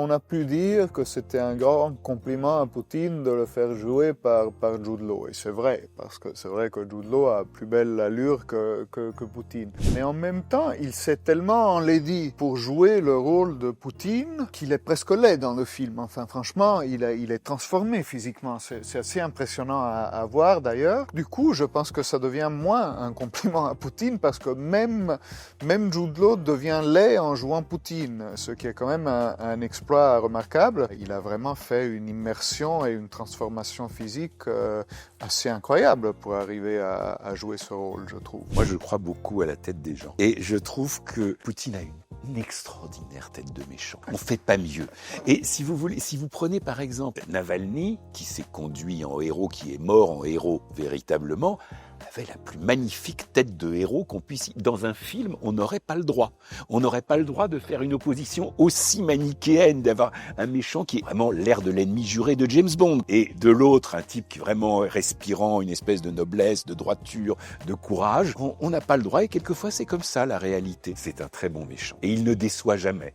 On a pu dire que c'était un grand compliment à Poutine de le faire jouer par Jude Law. Et c'est vrai, parce que c'est vrai que Jude Law a plus belle allure que Poutine. Mais en même temps, il s'est tellement enlaidi pour jouer le rôle de Poutine qu'il est presque laid dans le film. Enfin, franchement, il est transformé physiquement. C'est assez impressionnant à voir d'ailleurs. Du coup, je pense que ça devient moins un compliment à Poutine parce que même Jude Law devient laid en jouant Poutine, ce qui est quand même un exploit remarquable. Il a vraiment fait une immersion et une transformation physique assez incroyable pour arriver à jouer ce rôle, je trouve. Moi, je crois beaucoup à la tête des gens. Et je trouve que Poutine a une extraordinaire tête de méchant. On fait pas mieux. Et si vous prenez par exemple Navalny, qui s'est conduit en héros, qui est mort en héros véritablement, avait la plus magnifique tête de héros qu'on puisse... Dans un film, on n'aurait pas le droit. On n'aurait pas le droit de faire une opposition aussi manichéenne, d'avoir un méchant qui est vraiment l'air de l'ennemi juré de James Bond. Et de l'autre, un type qui est vraiment respirant une espèce de noblesse, de droiture, de courage. On n'a pas le droit et quelquefois c'est comme ça la réalité. C'est un très bon méchant. Et il ne déçoit jamais.